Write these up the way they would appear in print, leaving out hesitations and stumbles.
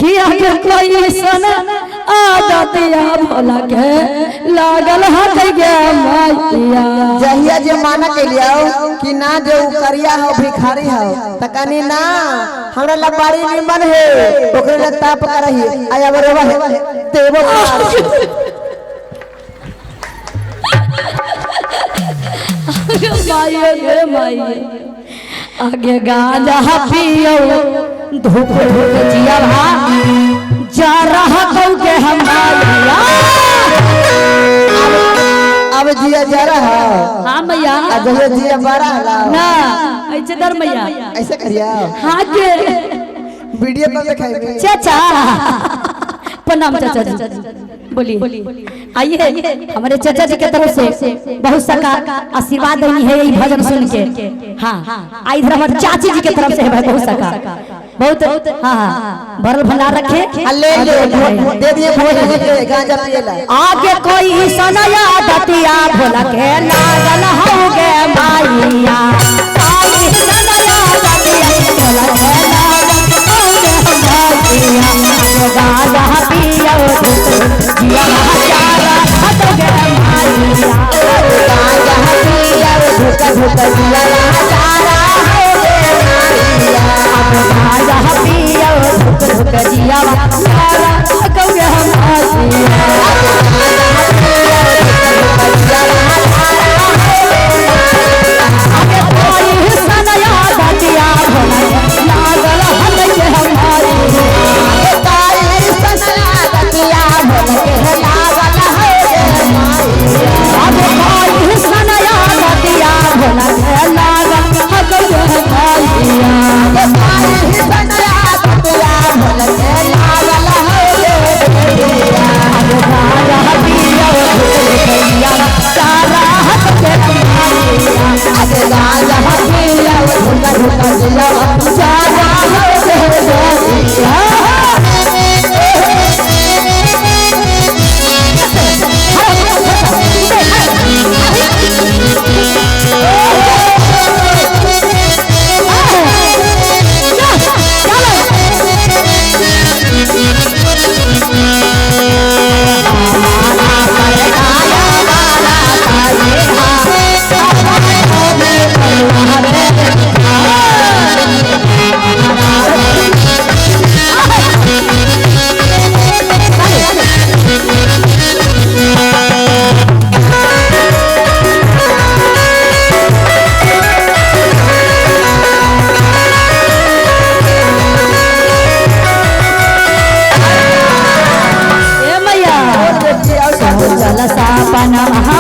किया के कोई सन आदतिया भोला के लागल हट गया मैया जहिया जे माना के लियाओ कि ना जो करिया हो भिखारी हो तकनी ना हमरा लबाड़ी निमन है ओकरे ले ताप करही आया बरोबर देवो माये रे माये आगे गांजा पियो धूप जिया जा रहा कौ के हमारा अब जिया जा रहा हां मैया आज जिया बारा ना ऐसे दर मैया ऐसे करिया हां के वीडियो तो दिखाएंगे चाचा प्रणाम चाचा जी बोलिए आइए हमारे चाचा जी के तरफ से बहुत सारा आशीर्वाद है ये भजन सुन के हाँ आई इधर हमारे चाची जी के तरफ से है बहुत सारा बहुत हाँ भरल भंडार रखे ले दे दिए भोले गांजा पिएला आगे कोई सनया दतिया भोला के लागल होगे माईया आगे सनया दतिया भोला के लागल होगे माईया गाजा पियो जिया हजारा हट गए माईया गाजा पियो जिया हजारा हो गए माईया गाजा पियो जिया हजारा हो गए माईया आगे कोई सनया दतिया भोला लागल हट गए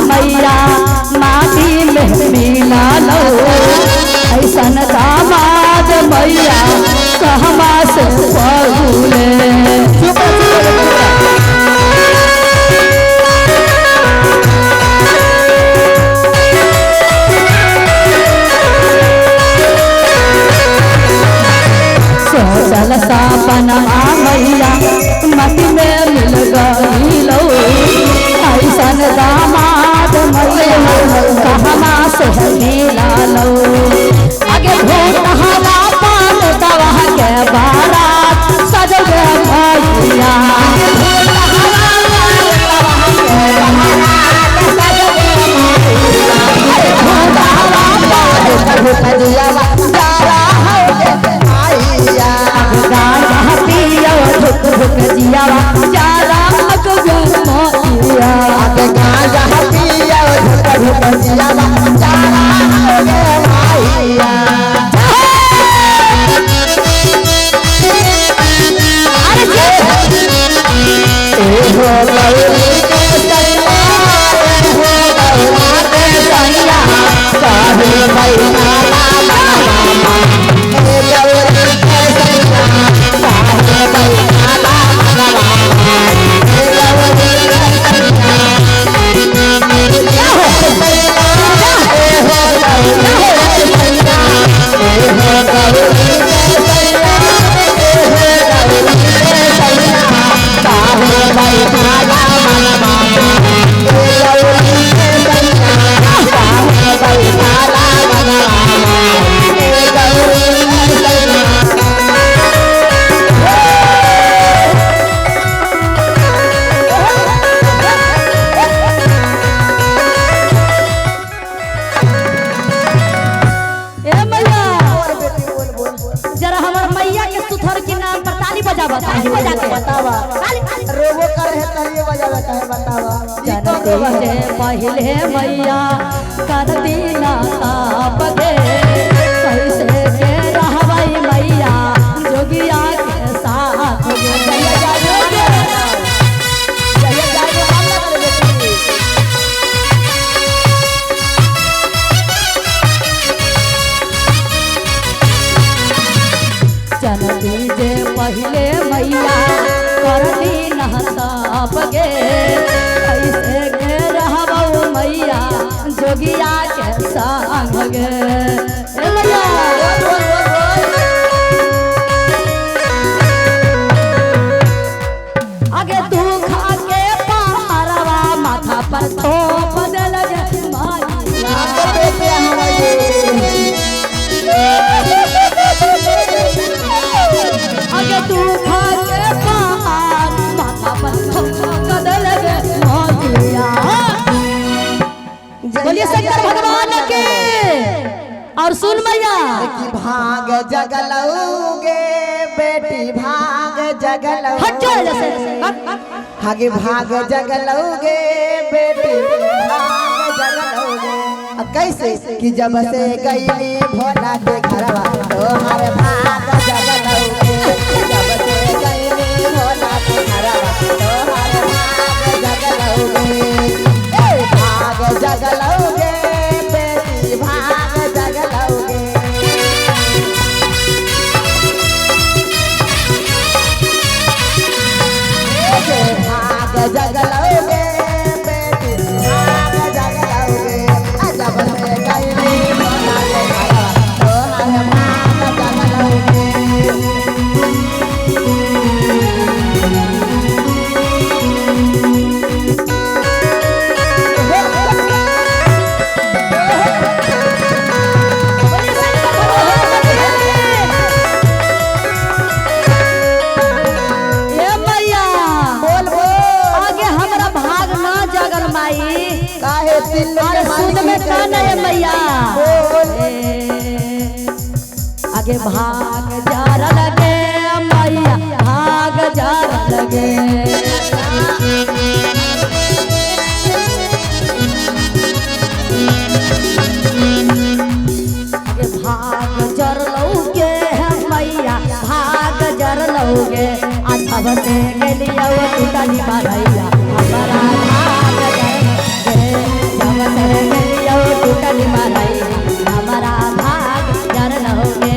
मैया माटी में मिला लो ऐसन दामाद मैया कहवा से पहुले सोचल सपना मैया माटी में मिल गई लो ऐसन दामाद मैया कहवा से मिला लो आगे भोर हला पान दवा के बारात सज गए मैया बजावा काहे बजा के बतावा रोबो कर है तरिए बजावे काहे बतावा जनती जे पहिले मैया करती ना ताप गे कैसे के रहबै मैया जोगिया के साथ गे जय जागे हम ना करे बेटी जनती जे पहिले मैया करती ना ताप गे कैसे के रहबै मैया जोगिया के संग गे ए मैया आगे तू खा के पहाड़वा माथा पर थोप देल गे माया तो बेटे आगे तू खा के पहाड़ माथा पर थोप देल गे माया बोलिए शंकर भगवान के और सुन मैया कि भाग जगलौगे बेटी भाग जगलौगे हट जा जैसे आगे भाग जगलौगे बेटी भाग जगलौगे कैसे कि जब से गईली भोला के घरवा तोहर भाग जगलौगे जब से गईली भोला के घरवा तोहर भाग जगलौगे ए भाग जगलौगे बेटी भाग जगलौगे भाग जगलौगे बेटी भाग जगलौगे जब से गईली भोला के घरवा तोहर भाग जगलौगे ए मैया बोल बोल आगे हमरा भाग ना जगल माई काहे दिल अरे सुध में कान है मैया बोल आगे भाग जार लगे मैया भाग जार लगे आगे भाग जर लौगे मैया भाग जर लौगे अच्छा बसे गेलिया वो टूटली मारैया हमारा भाग जर लौगे जब से गेलिया वो टूटली मारैया हमारा भाग जर लौगे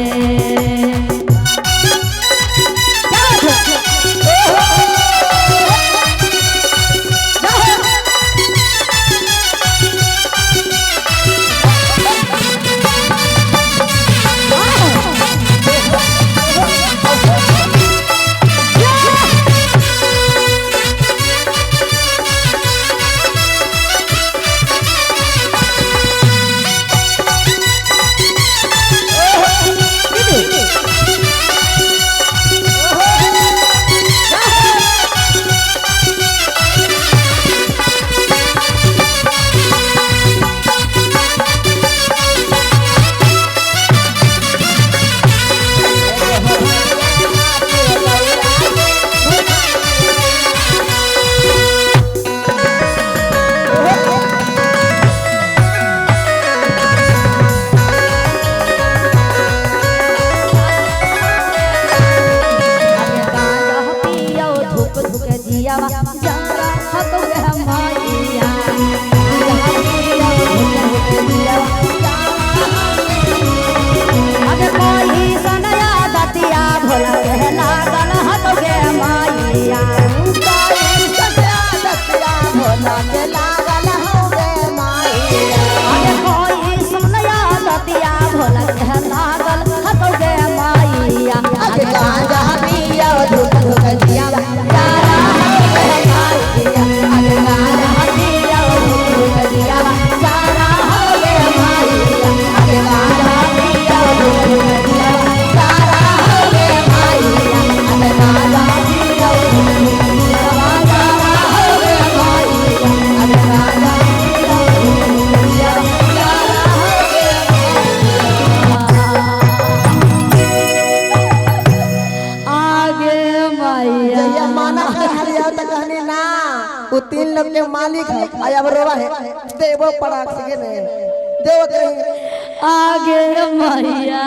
हरिया त कहनी ना वो 3 लोग के मालिक है आया बरोबा है देवो पड़ा सके ने देव कहीं आगे मैया